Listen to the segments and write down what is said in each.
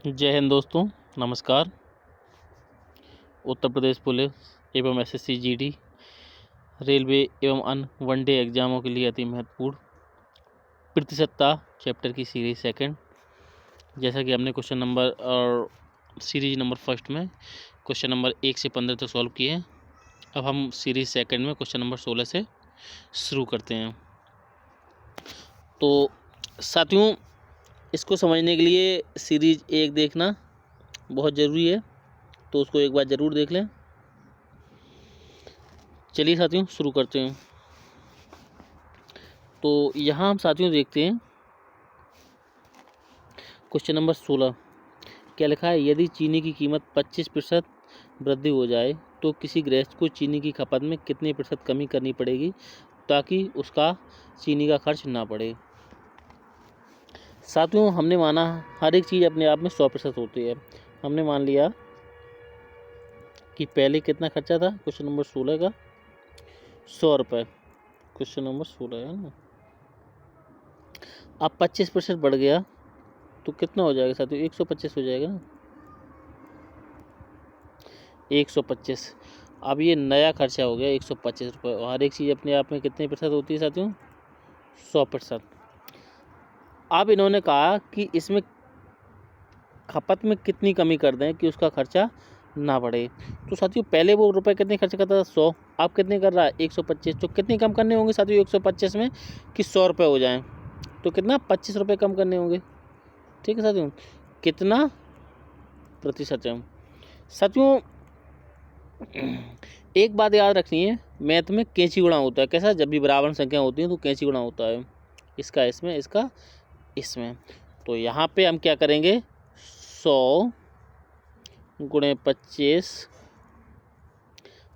जय हिंद दोस्तों, नमस्कार। उत्तर प्रदेश पुलिस एवं एसएससी जीडी, रेलवे एवं अन्य वनडे एग्जामों के लिए अति महत्वपूर्ण प्रतिशतता चैप्टर की सीरीज सेकंड। जैसा कि हमने क्वेश्चन नंबर और सीरीज नंबर फर्स्ट में क्वेश्चन नंबर 1 से 15 तक सॉल्व किए हैं। अब हम सीरीज सेकंड में क्वेश्चन नंबर 16 से शुरू करते हैं। तो साथियों, इसको समझने के लिए सीरीज 1 देखना बहुत ज़रूरी है, तो उसको एक बार ज़रूर देख लें। चलिए साथियों शुरू करते हैं। तो यहाँ हम साथियों देखते हैं क्वेश्चन नंबर 16 क्या लिखा है। यदि चीनी की कीमत 25% वृद्धि हो जाए तो किसी गृहस्थ को चीनी की खपत में कितने प्रतिशत कमी करनी पड़ेगी ताकि उसका चीनी का खर्च ना बढ़े। साथियों, हमने माना हर एक चीज़ अपने आप में 100% होती है। हमने मान लिया कि पहले कितना खर्चा था क्वेश्चन नंबर 16 का 100 रुपये। क्वेश्चन नंबर 16 है ना। अब 25% बढ़ गया तो कितना हो जाएगा साथियों? 125 हो जाएगा ना, 125। अब ये नया खर्चा हो गया 125 रुपये। और हर एक चीज़ अपने आप में कितने प्रतिशत होती है साथियों? 100%। अब इन्होंने कहा कि इसमें खपत में कितनी कमी कर दें कि उसका खर्चा ना बढ़े। तो साथियों पहले वो रुपए कितने खर्च करता था? 100। अब कितने कर रहा है? 125। तो कितने कम करने होंगे साथियों 125 में कि 100 रुपये हो जाएं? तो कितना? 25 रुपये कम करने होंगे। ठीक है साथियों, कितना प्रतिशत है साथियों? एक बात याद रखनी है, मैथ में कैंची गुणा होता है। कैसा? जब भी बराबर संख्या होती है तो कैंची गुणा होता है। इसका इसमें, इसका इसमें। तो यहाँ पे हम क्या करेंगे? 100 गुणे 25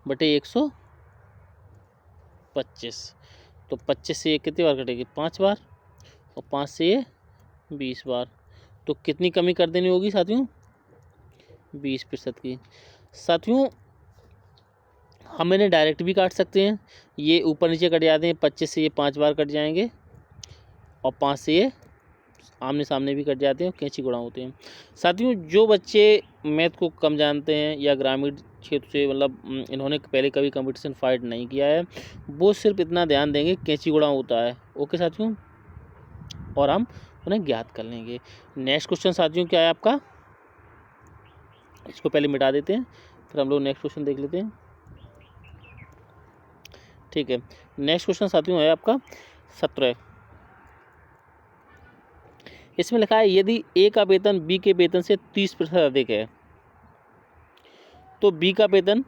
बटे 125। तो 25 से ये कितनी बार कटेगी? 5 बार। और 5 से ये 20 बार। तो कितनी कमी कर देनी होगी साथियों? 20% की। साथियों हम इन्हें डायरेक्ट भी काट सकते हैं। ये ऊपर नीचे कट जाते हैं। 25 से ये 5 बार कट जाएंगे और 5 से ये आमने सामने भी कट जाते हैं, कैंची गुणा होते हैं। साथियों जो बच्चे मैथ को कम जानते हैं या ग्रामीण क्षेत्र से मतलब इन्होंने पहले कभी कंपटीशन फाइट नहीं किया है, वो सिर्फ इतना ध्यान देंगे कैंची गुणा होता है। ओके साथियों, और हम उन्हें ज्ञात कर लेंगे। नेक्स्ट क्वेश्चन साथियों क्या है आपका? इसको पहले मिटा देते हैं, फिर हम लोग नेक्स्ट क्वेश्चन देख लेते हैं। ठीक है, नेक्स्ट क्वेश्चन साथियों है आपका 17। इसमें लिखा है यदि ए का वेतन बी के वेतन से 30% अधिक है तो बी का वेतन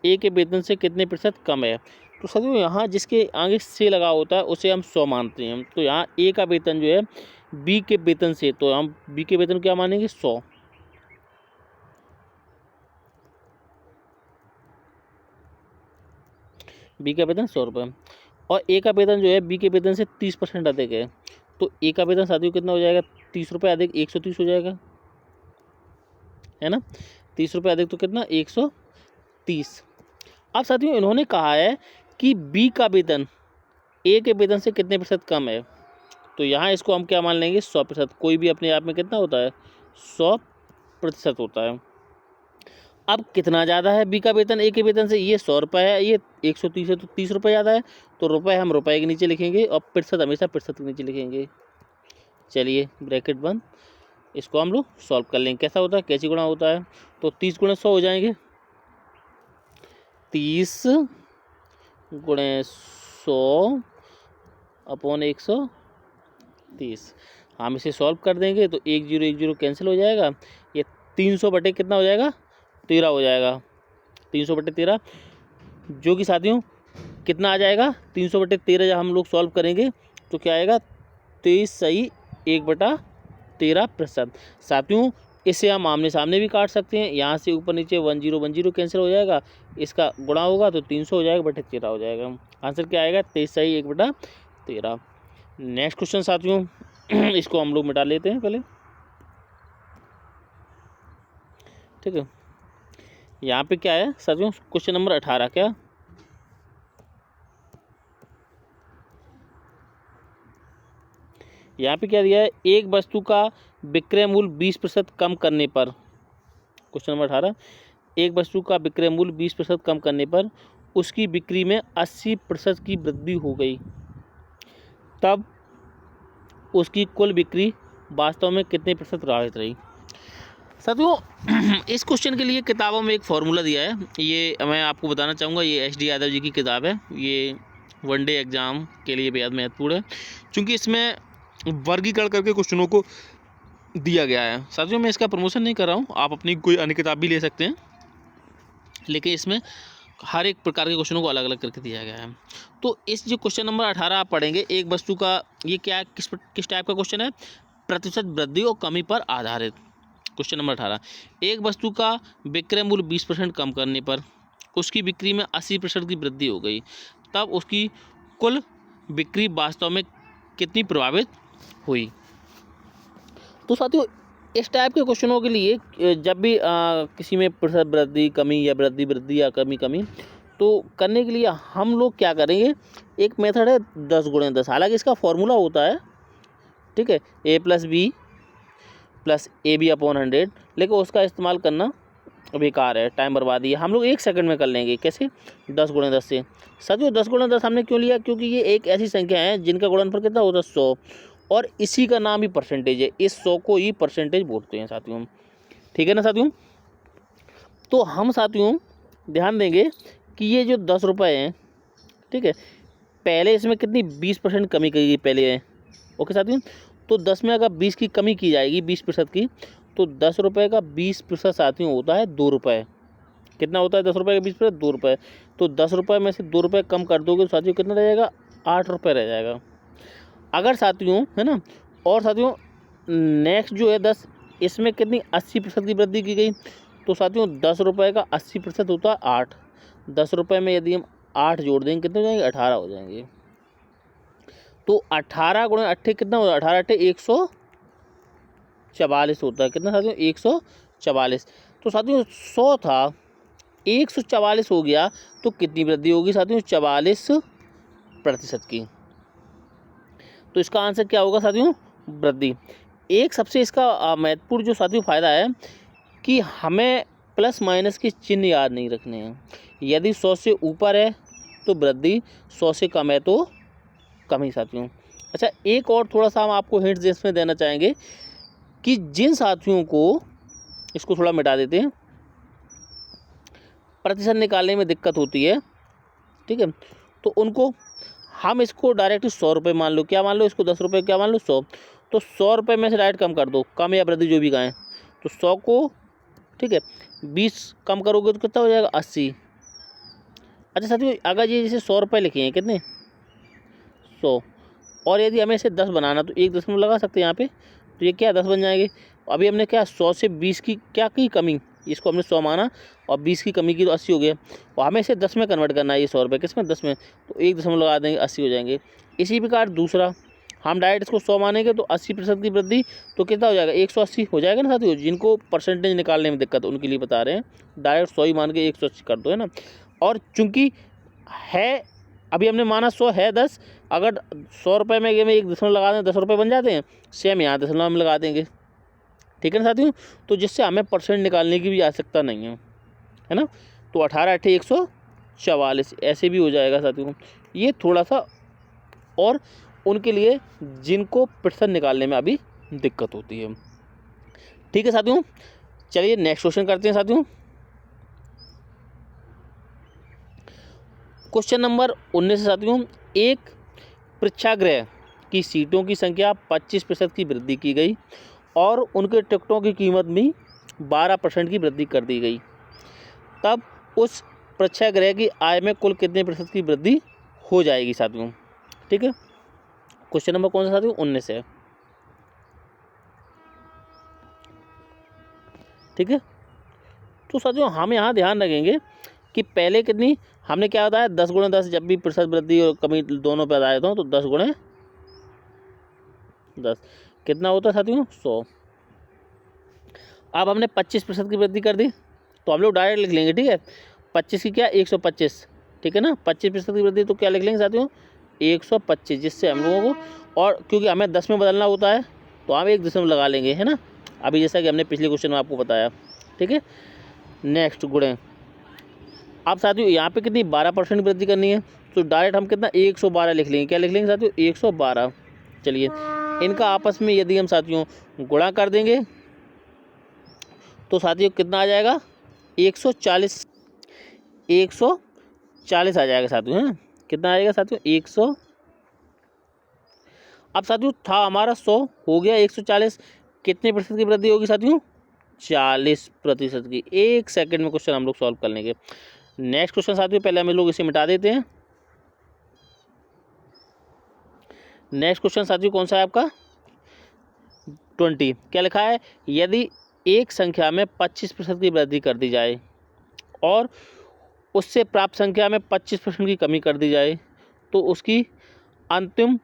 ए के वेतन से कितने प्रतिशत कम है। तो साथियों यहाँ जिसके आगे से लगा होता है उसे हम 100 मानते हैं। तो यहाँ ए का वेतन जो है बी के वेतन से, तो हम बी के वेतन क्या मानेंगे? 100। बी का वेतन 100 रुपये और ए का वेतन जो है बी के वेतन से 30% अधिक है। तो ए का वेतन साथियों कितना हो जाएगा? 30 रुपये अधिक 130 हो जाएगा, है ना। 30 रुपये अधिक तो कितना? 130। अब साथियों इन्होंने कहा है कि बी का वेतन ए के वेतन से कितने प्रतिशत कम है। तो यहाँ इसको हम क्या मान लेंगे? 100%। कोई भी अपने आप में कितना होता है? 100% होता है। अब कितना ज़्यादा है बी का वेतन ए के वेतन से? ये 100 रुपये है, ये 130 है, तो 30 रुपये ज़्यादा है। तो रुपये हम रुपये के नीचे लिखेंगे और प्रतिशत हमेशा प्रतिशत के नीचे लिखेंगे। चलिए ब्रैकेट बंद, इसको हम लोग सॉल्व कर लेंगे। कैसा होता है? कैसे गुणा होता है? तो 30 गुणे 100 हो जाएंगे। 30 गुणे 100 अपॉन 130। हम इसे सॉल्व कर देंगे तो 1 0 1 0 कैंसिल हो जाएगा। ये 300 बटे कितना हो जाएगा? 13 हो जाएगा। 300 बटे 13 जो कि साथियों कितना आ जाएगा? 300 बटे 13 जब हम लोग सॉल्व करेंगे तो क्या आएगा? 23 सही 1/13%। साथियों इसे हम आमने सामने भी काट सकते हैं। यहाँ से ऊपर नीचे 1 0 1 0 कैंसिल हो जाएगा, इसका गुणा होगा तो 300 हो जाएगा बटे 13 हो जाएगा। आंसर क्या आएगा? 23 सही 1/13। नेक्स्ट क्वेश्चन साथियों इसको हम लोग मिटा लेते हैं पहले। ठीक है, यहाँ पे क्या है साथियों? क्वेश्चन नंबर 18 क्या? यहाँ पे क्या दिया है, एक वस्तु का विक्रय मूल्य 20% कम करने पर, क्वेश्चन नंबर 18, एक वस्तु का विक्रय मूल्य 20% कम करने पर उसकी बिक्री में 80% की वृद्धि हो गई, तब उसकी कुल बिक्री वास्तव में कितने प्रतिशत प्रभावित रही। साथियों इस क्वेश्चन के लिए किताबों में एक फॉर्मूला दिया है, ये मैं आपको बताना चाहूँगा। ये एच डी यादव जी की किताब है, ये वनडे एग्ज़ाम के लिए बेहद महत्वपूर्ण है, क्योंकि इसमें वर्गीकरण करके क्वेश्चनों को दिया गया है। साथियों मैं इसका प्रमोशन नहीं कर रहा हूँ, आप अपनी कोई अन्य किताब भी ले सकते हैं, लेकिन इसमें हर एक प्रकार के क्वेश्चनों को अलग अलग करके दिया गया है। तो इस जो क्वेश्चन नंबर 18 आप पढ़ेंगे, एक वस्तु का, ये क्या किस टाइप का क्वेश्चन है, प्रतिशत वृद्धि और कमी पर आधारित। क्वेश्चन नंबर 18, एक वस्तु का विक्रय मूल्य 20% कम करने पर उसकी बिक्री में 80% की वृद्धि हो गई, तब उसकी कुल बिक्री वास्तव में कितनी प्रभावित हुई। तो साथियों इस टाइप के क्वेश्चनों के लिए जब भी किसी में प्रतिशत वृद्धि कमी या वृद्धि या कमी तो करने के लिए हम लोग क्या करेंगे, एक मेथड है 10 गुणे 10। हालांकि इसका फॉर्मूला होता है, ठीक है, a + b + ab/100, लेकिन उसका इस्तेमाल करना बेकार है, टाइम बर्बादी है। हम लोग 1 सेकंड में कर लेंगे। कैसे, 10 गुणे 10 से। साथियों 10 गुणे 10 हमने क्यों लिया, क्योंकि ये एक ऐसी संख्या है जिनका गुणनफल कितना होता है, 100, और इसी का नाम ही परसेंटेज है। इस 100 को ही परसेंटेज बोलते हैं साथियों, ठीक है ना साथियों। तो हम साथियों ध्यान देंगे कि ये जो 10 रुपये हैं, ठीक है, पहले इसमें कितनी 20% कमी की गई पहले है, ओके साथियों। तो 10 में अगर 20 की कमी की जाएगी, 20% की, तो 10 रुपये का 20% साथियों होता है 2 रुपये। कितना होता है 10 रुपये का 20%, 2 रुपये। तो 10 रुपये में से 2 रुपये कम कर दोगे तो साथियों कितना रह जाएगा, 8 रुपये रह जाएगा। अगर साथियों, है ना, और साथियों नेक्स्ट जो है 10, इसमें कितनी 80% की वृद्धि की गई, तो साथियों 10 रुपये का 80% होता है 8। 10 रुपये में यदि हम 8 जोड़ देंगे कितने हो जाएंगे, 18 हो जाएंगे। तो 18 गुणे 8 कितना होता है, 18 8 144 होता है। कितना साथियों, 144। तो साथियों 100 था, 144 हो गया, तो कितनी वृद्धि होगी साथियों, 44% की। तो इसका आंसर क्या होगा साथियों, वृद्धि। एक सबसे इसका महत्वपूर्ण जो साथियों फ़ायदा है कि हमें प्लस माइनस के चिन्ह याद नहीं रखने हैं। यदि 100 से ऊपर है तो वृद्धि, 100 से कम है तो कमी साथियों। अच्छा, एक और थोड़ा सा हम आपको हिंट्स इसमें देना चाहेंगे कि जिन साथियों को, इसको थोड़ा मिटा देते हैं, प्रतिशत निकालने में दिक्कत होती है, ठीक है, तो उनको हम इसको डायरेक्ट 100 रुपये मान लो, क्या मान लो, इसको 10 रुपये क्या मान लो, 100। तो 100 रुपये में से डायरेक्ट कम कर दो, कम या वृद्धि जो भी कहें, तो 100 को, ठीक है, 20 कम करोगे तो कितना हो जाएगा, 80। अच्छा साथियों, अगर ये जैसे 100 रुपये लिखे हैं, कितने, 100, और यदि हमें इसे 10 बनाना तो 1 दशमलव लगा सकते हैं यहाँ पे, तो ये क्या 10 बन जाएंगे। अभी हमने क्या 100 से 20 की क्या की कमी, इसको हमने 100 माना, और 20 की कमी की तो 80 हो गया, और हमें इसे 10 में कन्वर्ट करना है, ये 100 रुपये किस में, 10 में, तो 1 दशमलव लगा देंगे, 80 हो जाएंगे। इसी प्रकार दूसरा, हम डायरेक्ट इसको 100 मानेंगे तो 80% की वृद्धि, तो कितना हो जाएगा, 180 हो जाएगा ना साथियों। जिनको परसेंटेज निकालने में दिक्कत उनके लिए बता रहे हैं, डायरेक्ट 100 ही मान के 180 कर दो, है ना। और चूँकि है, अभी हमने माना 100 है 10, अगर 100 रुपये में ये 1 दशमलव लगा दें 10 रुपये बन जाते हैं, सेम यहाँ दशमलव में लगा देंगे, ठीक है ना साथियों। तो जिससे हमें परसेंट निकालने की भी आवश्यकता नहीं है ना। तो 18 8 144 ऐसे भी हो जाएगा साथियों। ये थोड़ा सा और उनके लिए जिनको प्रतिशत निकालने में अभी दिक्कत होती है, ठीक है साथियों। चलिए नेक्स्ट क्वेश्चन करते हैं साथियों। क्वेश्चन नंबर 19 से साथियों, एक प्रेक्षागृह की सीटों की संख्या 25% की वृद्धि की गई और उनके टिकटों की कीमत में 12% की वृद्धि कर दी गई, तब उस प्रेक्षागृह की आय में कुल कितने प्रतिशत की वृद्धि हो जाएगी साथियों, ठीक है। क्वेश्चन नंबर कौन सा साथियों, 19 है, ठीक है। तो साथियों हम यहाँ ध्यान रखेंगे कि पहले कितनी हमने क्या बताया, 10 गुणे 10, जब भी प्रतिशत वृद्धि और कमी दोनों पे आधारित हो तो 10 गुणे 10 कितना होता है साथियों, 100। अब हमने 25% की वृद्धि कर दी, तो हम लोग डायरेक्ट लिख लेंगे, ठीक है, 25 की क्या 125, ठीक है ना, 25% की वृद्धि तो क्या लिख लेंगे साथियों, 125, जिससे हम लोगों को और क्योंकि हमें 10 में बदलना होता है तो हम 1 लगा लेंगे, है ना, अभी जैसा कि हमने पिछले क्वेश्चन में आपको बताया। ठीक है, नेक्स्ट गुणे। अब साथियों यहाँ पे कितनी 12% वृद्धि करनी है, तो डायरेक्ट हम कितना 112 लिख लेंगे। क्या लिख लेंगे साथियों? 112। चलिए इनका आपस में यदि हम साथियों गुणा कर देंगे तो साथियों कितना आ जाएगा? 140 आ जाएगा साथियों, है ना। कितना आएगा साथियों? 100। अब साथियों था हमारा 100, हो गया 140, कितने प्रतिशत की वृद्धि होगी साथियों? 40% की। 1 सेकंड में क्वेश्चन हम लोग सॉल्व कर लेंगे। नेक्स्ट क्वेश्चन साथियों, पहले हम लोग इसे मिटा देते हैं। नेक्स्ट क्वेश्चन साथियों कौन सा है आपका? 20। क्या लिखा है? यदि एक संख्या में 25% की वृद्धि कर दी जाए और उससे प्राप्त संख्या में 25% की कमी कर दी जाए तो उसकी अंतिम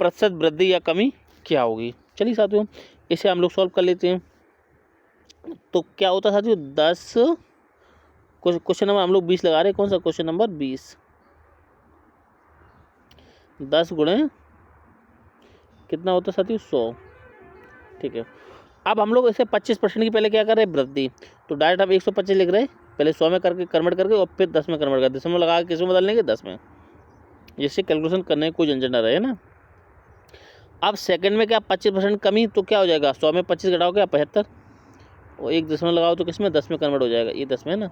प्रतिशत वृद्धि या कमी क्या होगी? चलिए साथियों इसे हम लोग सॉल्व कर लेते हैं। तो क्या होता है साथियों? 10, क्वेश्चन नंबर हम लोग 20 लगा रहे हैं। कौन सा? Question number 20। 10 गुणे कितना होता है साथियों? 100। ठीक है, अब हम लोग इसे 25% की पहले क्या कर रहे हैं? वृद्धि। तो डायरेक्ट हम 125 लिख रहे हैं, पहले 100 में करके कन्वर्ट करके और फिर 10 में कन्वर्ट करके दशमलव लगा के किस में बदल लेंगे? 10 में, जिससे कैलकुलेशन करने की कोई झंझट ना रहे ना। अब सेकंड में क्या 25% कमी, तो क्या हो जाएगा? 100 में 25 घटाओ क्या? 75, और 1 दशमलव लगाओ तो किस में? 10 में कन्वर्ट हो जाएगा। ये 10 में है ना,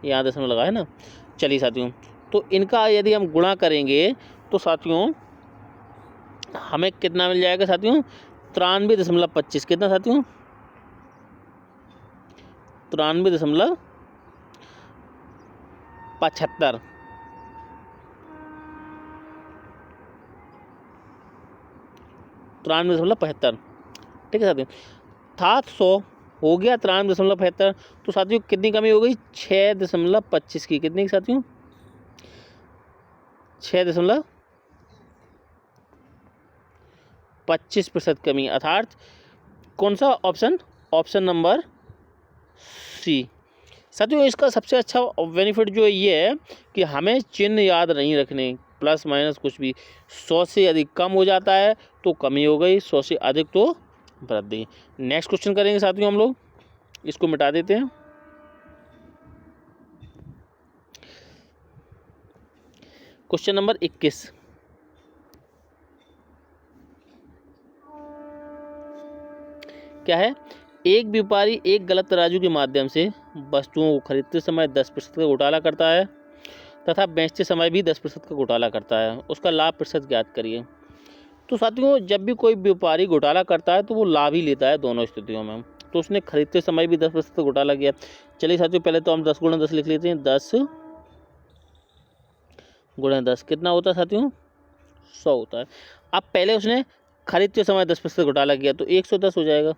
यहाँ दशमलव लगा है ना। चलिए साथियों, तो इनका यदि हम गुणा करेंगे तो साथियों हमें कितना मिल जाएगा साथियों? 93.25। कितना साथियों? 93.75। 93.75। ठीक है साथियों, था 100, हो गया 93.75। तो साथियों कितनी कमी हो गई? 6.25 की। कितनी की साथियों? 6.25% कमी, अर्थात कौन सा ऑप्शन? Option number C. साथियों इसका सबसे अच्छा बेनिफिट जो ये है कि हमें चिन्ह याद नहीं रखने, प्लस माइनस कुछ भी। 100 से अधिक कम हो जाता है तो कमी हो गई, 100 से अधिक तो वृद्धि। नेक्स्ट क्वेश्चन करेंगे साथियों हम लोग, इसको मिटा देते हैं। Question number 21। क्या है? एक व्यापारी एक गलत तराजू के माध्यम से वस्तुओं को खरीदते समय 10% का घोटाला करता है तथा बेचते समय भी 10% का घोटाला करता है। उसका लाभ प्रतिशत ज्ञात करिए। तो साथियों जब भी कोई व्यापारी घोटाला करता है तो वो लाभ ही लेता है दोनों स्थितियों में। तो उसने खरीदते समय भी 10% का घोटाला किया। चलिए साथियों पहले तो हम 10 गुणा 10 लिख लेते हैं। 10 गुणा 10 कितना होता है साथियों? 100 होता है। अब पहले उसने खरीदते समय 10% घोटाला किया तो 110 हो जाएगा।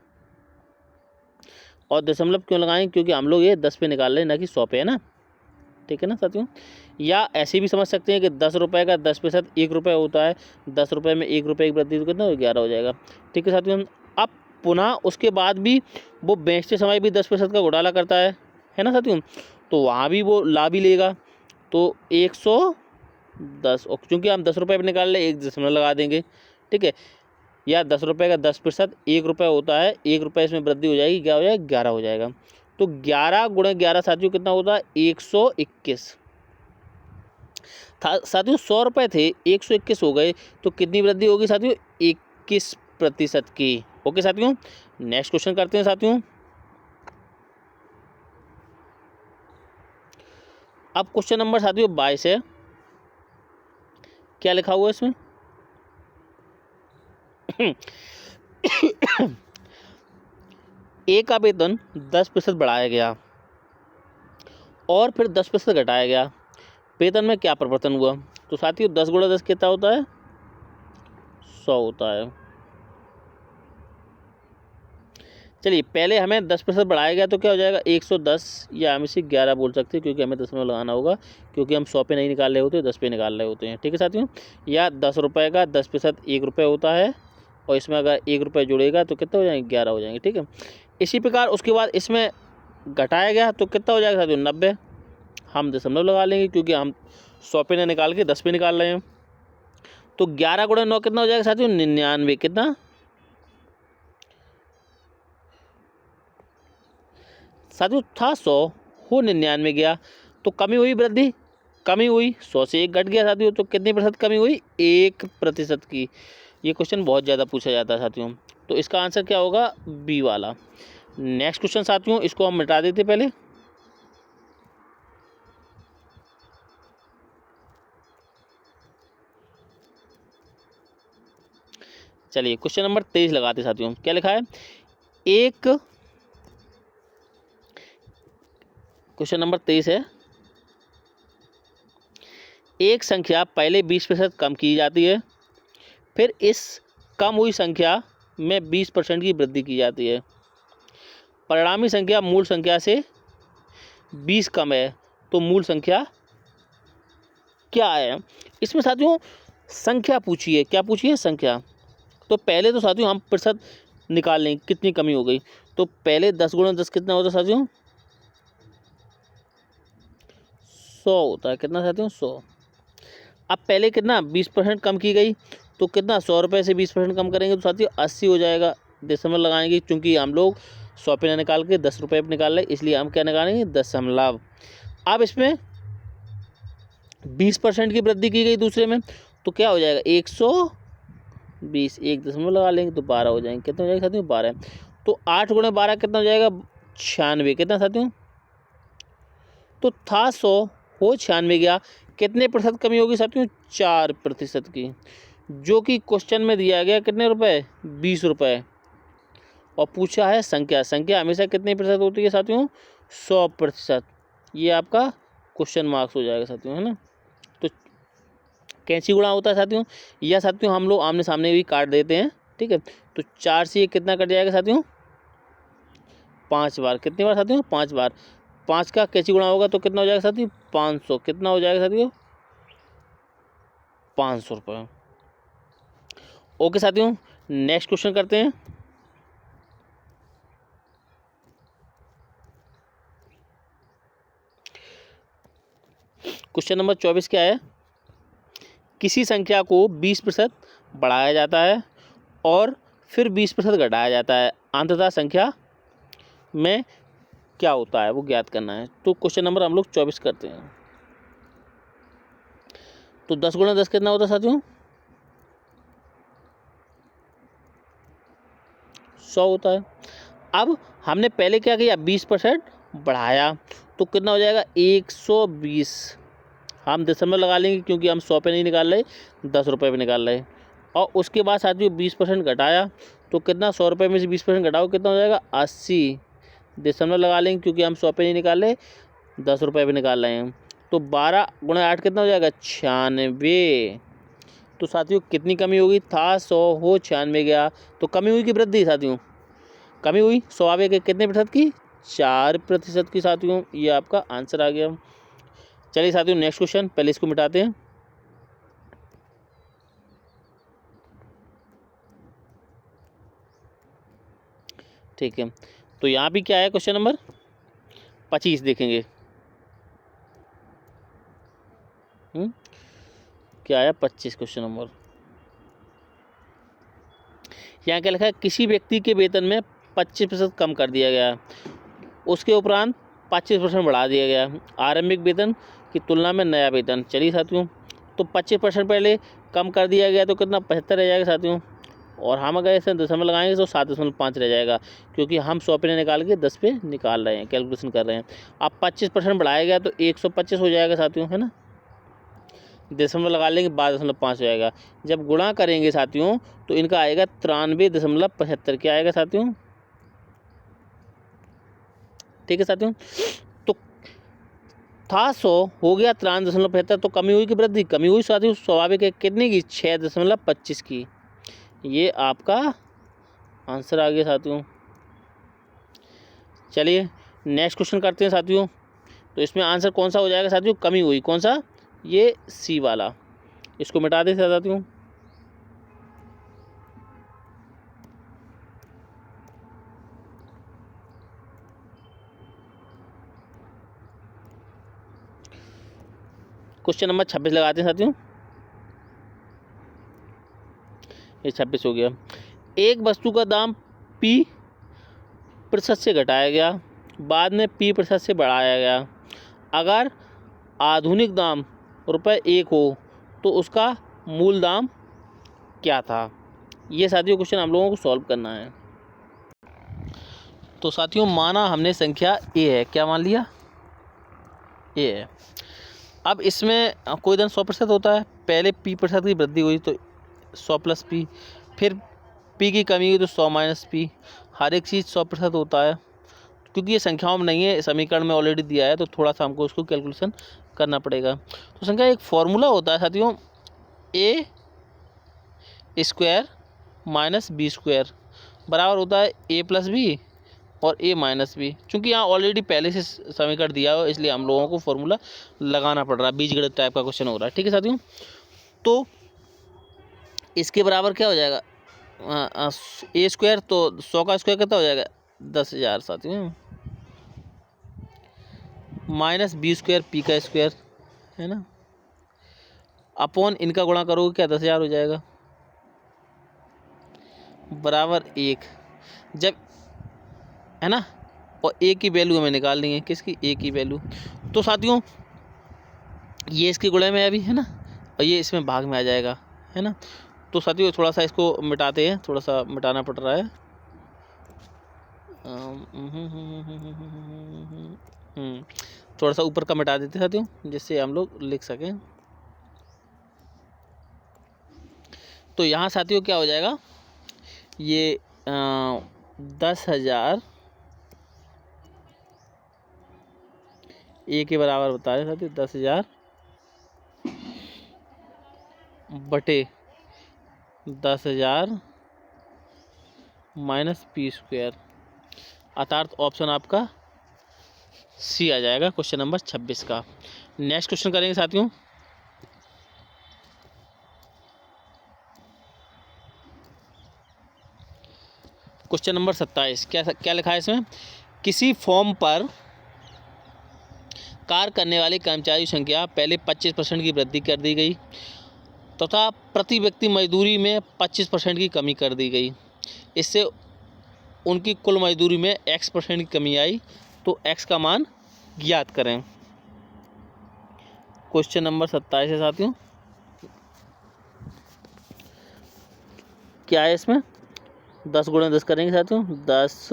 और दशमलव क्यों लगाएं? क्योंकि हम लोग ये 10 पे निकाल रहे हैं, ना कि 100 पे, है ना। ठीक है ना साथियों। या ऐसे भी समझ सकते हैं कि 10 रुपये का 10% 1 रुपये होता है। 10 रुपये में 1 रुपये की वृद्धि तो कितना हो? 11 हो जाएगा। ठीक है साथियों, अब पुनः उसके बाद भी वो बेचते समय भी 10% का घोटाला करता है ना साथियों। तो वहाँ भी वो लाभ ही लेगा। तो 110, और चूँकि हम 10 रुपये पर निकाल ले 1 दशमलव लगा देंगे। ठीक है, या 10 रुपये का 10% 1 रुपये होता है, 1 रुपये इसमें वृद्धि हो जाएगी, क्या हो जाएगा? 11 हो जाएगा। तो 11 गुणे 11 साथियों कितना होता है? 121। साथियों 100 रुपये थे, 121 हो गए, तो कितनी वृद्धि होगी साथियों? 21% की। ओके साथियों, नेक्स्ट क्वेश्चन करते हैं साथियों। अब क्वेश्चन नंबर साथियों 22 है। क्या लिखा हुआ है इसमें? ए का वेतन 10% बढ़ाया गया और फिर 10% घटाया गया, वेतन में क्या परिवर्तन हुआ? तो साथियों 10 गुणा 10 कितना होता है? 100 होता है। चलिए पहले हमें 10% बढ़ाया गया तो क्या हो जाएगा? 110, या हम इसे 11 बोल सकते हैं क्योंकि हमें दशमलव लगाना होगा, क्योंकि हम 100 पे नहीं निकाल रहे होते, 10 पे निकाल रहे होते हैं। ठीक है साथियों, या 10 रुपये का 10% 1 रुपये होता है, और इसमें अगर 1 रुपये जुड़ेगा तो कितना हो जाएंगे? 11 हो जाएंगे। ठीक है, इसी प्रकार उसके बाद इसमें घटाया गया तो कितना हो जाएगा साथियों? 90। हम दशमलव लगा लेंगे क्योंकि हम 100 पे निकाल के 10 पे निकाल रहे हैं। तो 11 गुणे 9 कितना हो जाएगा साथियों? 99। कितना साथियों था 100, हो 99 गया, तो कमी हुई वृद्धि? कमी हुई, 100 से 1 घट गया साथियों, तो कितनी प्रतिशत कमी हुई? 1% की। ये क्वेश्चन बहुत ज़्यादा पूछा जाता है साथियों, तो इसका आंसर क्या होगा? बी वाला। नेक्स्ट क्वेश्चन साथियों, इसको हम मिटा देते पहले। चलिए क्वेश्चन नंबर 23 लगाते साथियों। क्या लिखा है? एक क्वेश्चन नंबर 23 है, एक संख्या पहले 20% कम की जाती है, फिर इस कम हुई संख्या में 20% की वृद्धि की जाती है। परिणामी संख्या मूल संख्या से 20 कम है, तो मूल संख्या क्या है? इसमें साथियों संख्या पूछी है। क्या पूछी है? संख्या। तो पहले तो साथियों हम प्रतिशत निकाल लें, कितनी कमी हो गई। तो पहले 10 गुणा 10 कितना होता है साथियों? 100 होता है। कितना साथियों? 100। अब पहले कितना 20% कम की गई, तो कितना 100 रुपये से 20% कम करेंगे तो साथियों 80 हो जाएगा। दशमलव लगाएंगे, क्योंकि हम लोग 100 पे ना निकाल के 10 रुपये पे निकाल रहे, इसलिए हम क्या निकालेंगे? दशमलव। अब इसमें 20% की वृद्धि की गई दूसरे में, तो क्या हो जाएगा? 120, एक दशमलव लगा लेंगे तो 12 हो जाएंगे। कितना हो जाएगा साथियों? 12। तो 8 गुणे 12 कितना हो जाएगा? 96। कितना साथियों? तो था 100, हो 96 गया, कितने प्रतिशत कमी होगी साथियों? 4% की, जो कि क्वेश्चन में दिया गया कितने रुपए? 20 रुपये। और पूछा है संख्या। संख्या हमेशा कितने प्रतिशत होती है साथियों? 100%। ये आपका क्वेश्चन मार्क्स हो जाएगा साथियों, है ना। तो कैंची गुणा होता है साथियों, या साथियों हम लोग आमने सामने भी काट देते हैं, ठीक है। तो 4 से ये कितना कट जाएगा साथियों? 5 बार। कितनी बार साथियों? 5 बार। 5 का कैंची गुणा होगा तो कितना हो जाएगा साथियों? 500। कितना हो जाएगा साथियों? 500 रुपये। ओके साथियों, नेक्स्ट क्वेश्चन करते हैं। क्वेश्चन नंबर 24 क्या है? किसी संख्या को 20% बढ़ाया जाता है और फिर 20% घटाया जाता है, अंततः संख्या में क्या होता है वो ज्ञात करना है। तो क्वेश्चन नंबर हम लोग 24 करते हैं। तो 10 गुणा 10 कितना होता है साथियों? 100 होता है। अब हमने पहले क्या किया? 20% बढ़ाया, तो कितना हो जाएगा? 120। हम दशमलव लगा लेंगे, क्योंकि हम 100 पे नहीं निकाल रहे, 10 रुपये पे निकाल रहे। और उसके बाद साथियों 20% घटाया, तो कितना? 100 रुपये में से 20% घटाओ, कितना हो जाएगा? 80। दशमलव लगा लेंगे, क्योंकि हम 100 पे नहीं निकाल रहे, 10 रुपये पे निकाल रहे हैं। तो 12 गुणा 8 कितना हो जाएगा? 96। तो साथियों कितनी कमी होगी? था 100, हो 96 गया, तो कमी हुई कि वृद्धि साथियों? कमी हुई। स्वाभाविक है, कितने प्रतिशत की? 4% की साथियों। ये आपका आंसर आ गया। चलिए साथियों नेक्स्ट क्वेश्चन, पहले इसको मिटाते हैं। ठीक है, तो यहाँ भी क्या है? क्वेश्चन नंबर 25 देखेंगे। क्या है? 25 क्वेश्चन नंबर। यहाँ क्या लिखा है? किसी व्यक्ति के वेतन में 25% कम कर दिया गया, उसके उपरांत 25% बढ़ा दिया गया, आरंभिक वेतन की तुलना में नया वेतन। चलिए साथियों, तो 25% पहले कम कर दिया गया, तो कितना? 75 रह जाएगा साथियों। और हम अगर ऐसे दशमलव लगाएंगे तो 7.5 रह जाएगा, क्योंकि हम 100 पे निकाल के 10 पे निकाल रहे हैं, कैलकुलेशन कर रहे हैं। अब 25% बढ़ाया गया तो 125 हो जाएगा साथियों, है ना। दशमलव लगा लेंगे, 12.5 हो जाएगा। जब गुणा करेंगे साथियों तो इनका आएगा 93.75। क्या आएगा साथियों? ठीक है साथियों, तो था 100, हो गया 93.75, तो कमी हुई कि वृद्धि? कमी हुई साथियों। स्वाभाविक है, कितने की? 6.25 की। ये आपका आंसर आ गया साथियों। चलिए नेक्स्ट क्वेश्चन करते हैं साथियों। तो इसमें आंसर कौन सा हो जाएगा साथियों? कमी हुई। कौन सा? ये सी वाला। इसको मिटा दें साथियों। क्वेश्चन नंबर 26 लगाते हैं साथियों। ये 26 हो गया। एक वस्तु का दाम P% से घटाया गया, बाद में P% से बढ़ाया गया। अगर आधुनिक दाम ₹1 हो तो उसका मूल दाम क्या था? ये साथियों क्वेश्चन हम लोगों को सॉल्व करना है। तो साथियों माना हमने संख्या A है, क्या मान लिया? A है। अब इसमें कोई धन 100% होता है, पहले P% की वृद्धि हुई तो 100 + P, फिर P की कमी हुई तो 100 - P। हर एक चीज़ 100% होता है, क्योंकि ये संख्याओं में नहीं है, समीकरण में ऑलरेडी दिया है, तो थोड़ा सा हमको उसको कैलकुलेशन करना पड़ेगा। तो संख्या एक फॉर्मूला होता है साथियों, A² - B² बराबर होता है A + B और A - B। चूँकि यहाँ ऑलरेडी पहले से समीकरण दिया हो, इसलिए हम लोगों को फॉर्मूला लगाना पड़ रहा है, बीजगणित टाइप का क्वेश्चन हो रहा है। ठीक है साथियों, तो इसके बराबर क्या हो जाएगा? A² तो 100 का स्क्वायर कितना हो जाएगा? 10,000 साथियों, -B² P का स्क्वायर है ना, अपॉन इनका गुणा करोगे क्या 10,000 हो जाएगा, बराबर 1। जब है ना, और A की वैल्यू हमें निकालनी है, किसकी? A की वैल्यू। तो साथियों ये इसके गुणे में अभी है ना, और ये इसमें भाग में आ जाएगा, है ना। तो साथियों थोड़ा सा इसको मिटाते हैं, थोड़ा सा मिटाना पड़ रहा है। थोड़ा सा ऊपर का मिटा देते हैं साथियों, जिससे हम लोग लिख सकें। तो यहाँ साथियों क्या हो जाएगा, ये 10,000 A के बराबर बता रहे साथियों, 10,000 बटे 10,000 - P², अर्थात ऑप्शन आपका C आ जाएगा क्वेश्चन नंबर 26 का। नेक्स्ट क्वेश्चन करेंगे साथियों। क्वेश्चन नंबर 27, क्या लिखा है इसमें? किसी फॉर्म पर कार्य करने वाले कर्मचारी संख्या पहले 25% की वृद्धि कर दी गई तथा प्रति व्यक्ति मजदूरी में 25% की कमी कर दी गई। इससे उनकी कुल मजदूरी में X% की कमी आई, तो X का मान ज्ञात करें। क्वेश्चन नंबर 27 है साथियों, क्या है इसमें? 10 × 10 करेंगे साथियों, 10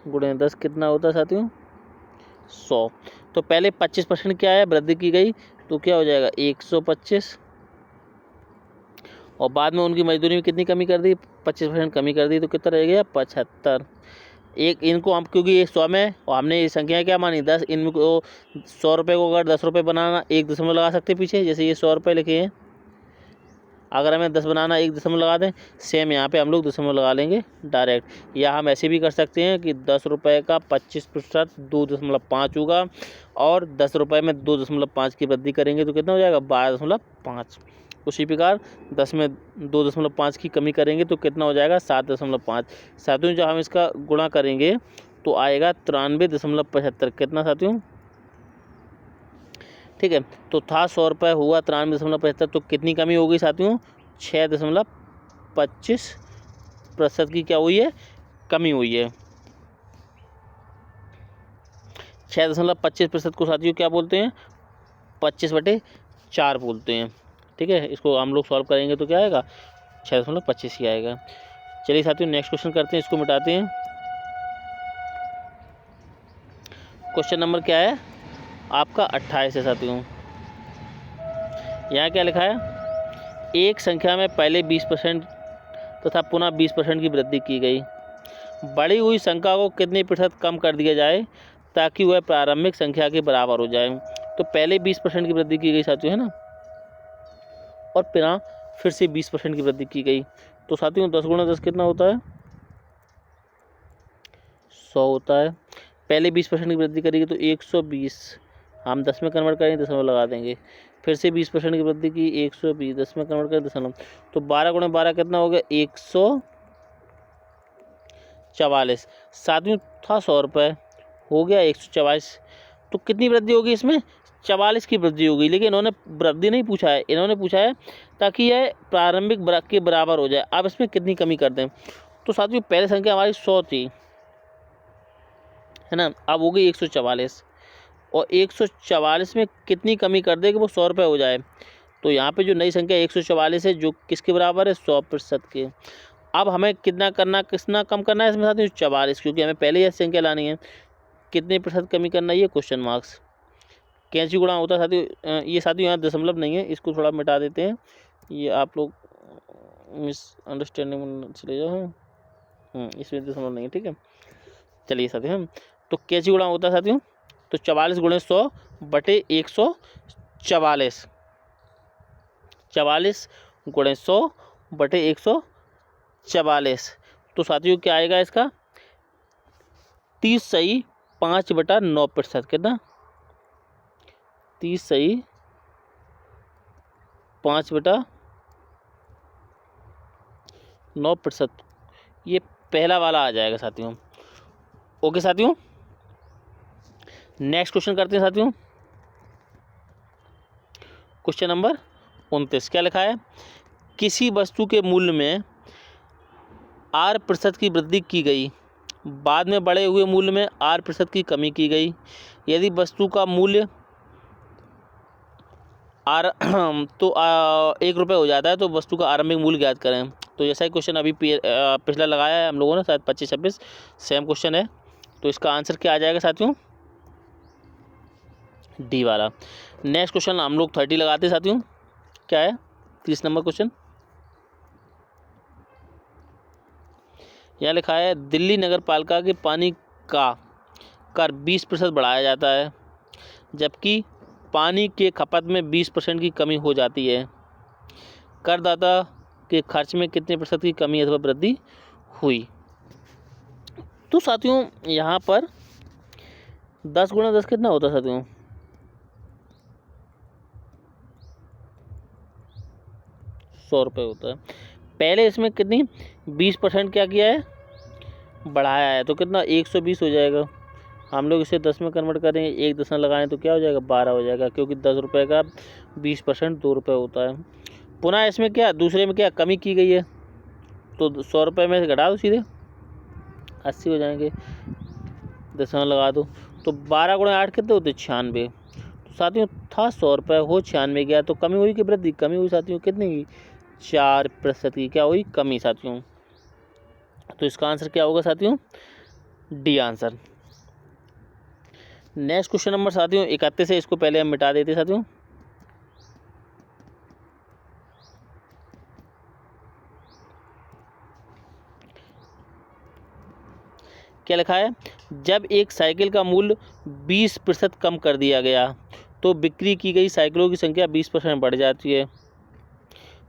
× 10 कितना होता है साथियों? 100। तो पहले 25% क्या है, वृद्धि की गई, तो क्या हो जाएगा 125, और बाद में उनकी मजदूरी में कितनी कमी कर दी? 25% कमी कर दी, तो कितना रह गया? 75। एक इनको हम, क्योंकि ये 100 में और हमने ये संख्याएँ क्या मानी 10, इनको 100 रुपये को अगर 10 रुपये बनाना 1 दशमलव लगा सकते पीछे, जैसे ये 100 रुपये लिखे हैं, अगर हमें 10 बनाना 1 दशमलव लगा दें, सेम यहाँ पे हम लोग दशमलव लगा लेंगे डायरेक्ट। या हम ऐसे भी कर सकते हैं कि 10 रुपये का 25% 2.5 होगा, और 10 रुपये में 2.5 की वृद्धि करेंगे तो कितना हो जाएगा? 12.5। उसी प्रकार 10 में 2.5 की कमी करेंगे तो कितना हो जाएगा? 7.5। साथियों जब हम इसका गुणा करेंगे तो आएगा 93.75। कितना साथियों? ठीक है, तो था 100 रुपये, हुआ 93.75, तो कितनी कमी हो गई साथियों? 6.25% की क्या हुई है? कमी हुई है। 6.25% को साथियों क्या बोलते हैं? 25/4 बोलते हैं। ठीक है, इसको हम लोग सॉल्व करेंगे तो क्या आएगा? 6.25 ही आएगा। चलिए साथियों नेक्स्ट क्वेश्चन करते हैं, इसको मिटाते हैं। क्वेश्चन नंबर क्या है आपका? 28 है साथियों। यहाँ क्या लिखा है? एक संख्या में पहले 20% तथा पुनः 20% की वृद्धि की गई। बढ़ी हुई संख्या को कितने प्रतिशत कम कर दिया जाए ताकि वह प्रारंभिक संख्या के बराबर हो जाए? तो पहले 20% की वृद्धि की गई साथियों, है ना, और फिर से 20% की वृद्धि की गई। तो साथियों 10 × 10 कितना होता है? 100 होता है। पहले 20% की वृद्धि करेगी तो 120, हम 10 में कन्वर्ट करेंगे दशमलव लगा देंगे। फिर से 20% की वृद्धि की 120, 10 में कन्वर्ट करें दशमलव, तो 12 × 12 कितना हो गया? 144। साथियों था 100 रुपये, हो गया 144, तो कितनी वृद्धि होगी इसमें? 44 की वृद्धि हो गई, लेकिन इन्होंने वृद्धि नहीं पूछा है, इन्होंने पूछा है ताकि यह प्रारंभिक के बराबर हो जाए। अब इसमें कितनी कमी कर दें, तो साथियों पहले संख्या हमारी 100 थी, है ना, अब हो गई 144, और 144 में कितनी कमी कर दे कि वो 100 रुपये हो जाए। तो यहाँ पे जो नई संख्या 144 है जो किसके बराबर है, 100% के। अब हमें कितना कम करना है इसमें साथियों, 44, क्योंकि हमें पहले यह संख्या लानी है। कितने प्रतिशत कमी करना है, ये क्वेश्चन मार्क्स। कैंची गुणा होता है साथियों, ये साथियों यहाँ दशमलव नहीं है, इसको थोड़ा मिटा देते हैं, ये आप लोग मिसअंडरस्टैंडिंग में चले जाओ। इसमें दशमलव नहीं है, ठीक है। चलिए साथियों, तो कैंची गुणा होता है साथियों, तो 44 गुणे 100 बटे 144, 44 गुणे 100 बटे 144। तो साथियों क्या आएगा इसका, 30 सही 5/9%, कितना, 30 सही 5/9%, ये पहला वाला आ जाएगा साथियों। ओके साथियों, नेक्स्ट क्वेश्चन करते हैं साथियों। क्वेश्चन नंबर 29 क्या लिखा है, किसी वस्तु के मूल्य में 8% की वृद्धि की गई, बाद में बढ़े हुए मूल्य में 8% की कमी की गई। यदि वस्तु का मूल्य 1 रुपये हो जाता है तो वस्तु का आरंभिक मूल्य ज्ञात करें। तो जैसा ही क्वेश्चन अभी पिछला लगाया है हम लोगों ने, शायद 25-26 सेम क्वेश्चन है। तो इसका आंसर क्या आ जाएगा साथियों, डी वाला। नेक्स्ट क्वेश्चन हम लोग 30 लगाते हैं साथियों, क्या है 30 नंबर क्वेश्चन। यहाँ लिखा है, दिल्ली नगर पालिका के पानी का कर 20% बढ़ाया जाता है, जबकि पानी के खपत में 20% की कमी हो जाती है। करदाता के खर्च में कितने प्रतिशत की कमी अथवा वृद्धि हुई। तो साथियों यहाँ पर 10 गुणा 10 कितना होता है साथियों, 100 रुपये होता है। पहले इसमें कितनी 20% क्या किया है, बढ़ाया है, तो कितना 120 हो जाएगा। हम लोग इसे 10 में कन्वर्ट करेंगे, 1 दशमलव लगाएं तो क्या हो जाएगा, 12 हो जाएगा, क्योंकि 10 रुपये का 20% 2 रुपये होता है। पुनः इसमें क्या दूसरे में क्या कमी की गई है, तो 100 रुपये में से घटा दो, सीधे 80 हो जाएंगे, दशमलव लगा दो, तो 12 गुणा 8 कितने होते, 96। तो साथियों था 100 रुपये, हो 96 गया, तो कमी हुई कि वृद्धि, कमी हुई साथियों, कितनी की 4% की क्या हुई, कमी साथियों। तो इसका आंसर क्या होगा साथियों, D answer. Next question number साथियों 31 है, इसको पहले हम मिटा देते साथियों। क्या लिखा है, जब एक साइकिल का मूल्य 20% कम कर दिया गया तो बिक्री की गई साइकिलों की संख्या 20% बढ़ जाती है।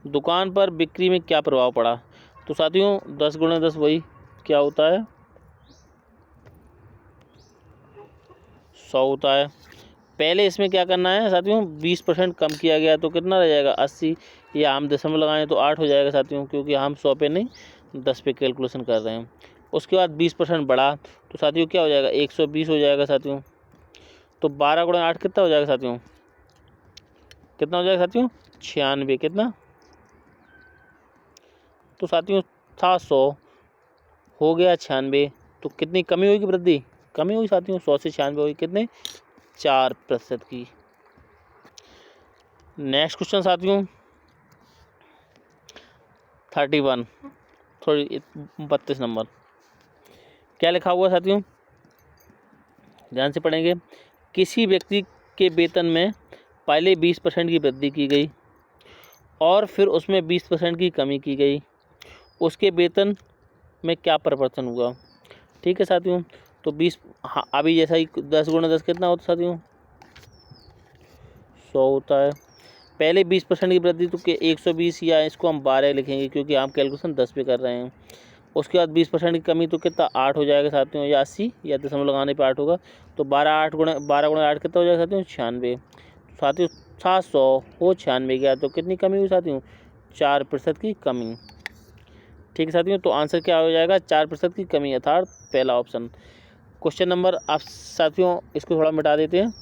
दुकान पर बिक्री में क्या प्रभाव पड़ा। तो साथियों 10 गुणा 10 वही क्या होता है, 100 होता है। पहले इसमें क्या करना है साथियों, 20% कम किया गया तो कितना रह जाएगा, 80, या हम दशमलव लगाएं तो 8 हो जाएगा साथियों, क्योंकि हम 100 पे नहीं 10 पे कैलकुलेशन कर रहे हैं। उसके बाद 20% बढ़ा तो साथियों क्या हो जाएगा, 120 हो जाएगा साथियों। तो 12 गुणा 8 कितना हो जाएगा साथियों, कितना हो जाएगा साथियों, 96, कितना, तो साथियों था 100, हो गया 96, तो कितनी कमी हुई कि वृद्धि, कमी हुई साथियों, 100 से 96 हुई, कितने 4% की। नेक्स्ट क्वेश्चन साथियों 31 32 नंबर, क्या लिखा हुआ साथियों, ध्यान से पढ़ेंगे। किसी व्यक्ति के वेतन में पहले 20% की वृद्धि की गई और फिर उसमें 20% की कमी की गई, उसके वेतन में क्या परिवर्तन हुआ। ठीक है साथियों, तो 20, हाँ अभी जैसा ही 10 गुणा 10 कितना होता है साथियों, 100 होता है। पहले 20% की वृद्धि तो 120, या इसको हम 12 लिखेंगे क्योंकि हम कैलकुलेशन 10 पे कर रहे हैं। उसके बाद 20% की कमी तो कितना 8 हो जाएगा साथियों, या 80, या दशमलव लगाने पे 8 होगा, तो 12 गुणा 8 कितना हो जाएगा साथियों, 96। साथियों 700 हो 96 गया, तो कितनी कमी हुई साथियों, 4% की कमी। ठीक है साथियों, तो आंसर क्या हो जाएगा, 4% की कमी, अर्थात पहला ऑप्शन। क्वेश्चन नंबर आप साथियों इसको थोड़ा मिटा देते हैं,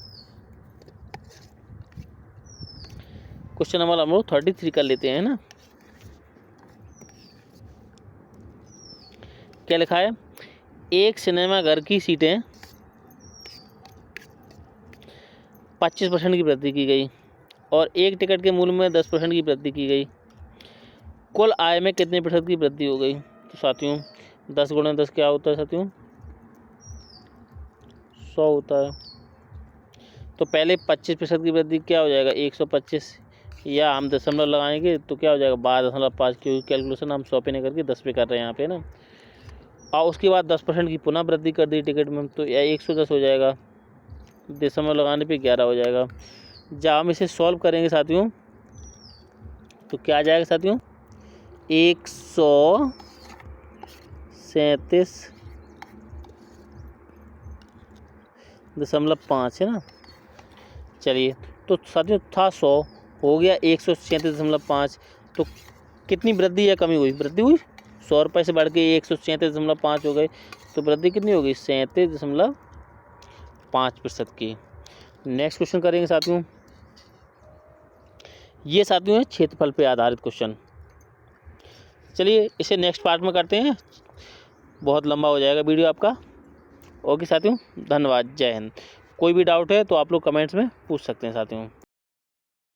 क्वेश्चन नंबर हम लोग 33 कर लेते हैं ना। क्या लिखा है, एक सिनेमा घर की सीटें 25% की वृद्धि की गई और एक टिकट के मूल्य में 10% की वृद्धि की गई, कुल आय में कितने प्रतिशत की वृद्धि हो गई। तो साथियों 10 गुणा 10 क्या होता है साथियों, 100 होता है। तो पहले 25% की वृद्धि क्या हो जाएगा, 125, या हम दशमलव लगाएंगे तो क्या हो जाएगा 12.5, क्योंकि कैलकुलेशन हम 100 पे नहीं करके 10 पे कर रहे हैं यहाँ पे ना। और उसके बाद 10% की पुनः वृद्धि कर दी टिकट में, तो यह 110 हो जाएगा, दशमलव लगाने पे 11 हो जाएगा। जब हम इसे सॉल्व करेंगे साथियों तो क्या आ जाएगा साथियों, 137.5 है ना। चलिए तो साथियों था 100, हो गया 137.5, तो कितनी वृद्धि या कमी हुई, वृद्धि हुई, 100 रुपये से बढ़ के 137.5 हो गए, तो वृद्धि कितनी होगी 37.5% की। नेक्स्ट क्वेश्चन करेंगे साथियों, ये साथियों है क्षेत्रफल पे आधारित क्वेश्चन। चलिए इसे नेक्स्ट पार्ट में करते हैं, बहुत लंबा हो जाएगा वीडियो आपका। ओके साथियों, धन्यवाद, जय हिंद। कोई भी डाउट है तो आप लोग कमेंट्स में पूछ सकते हैं साथियों।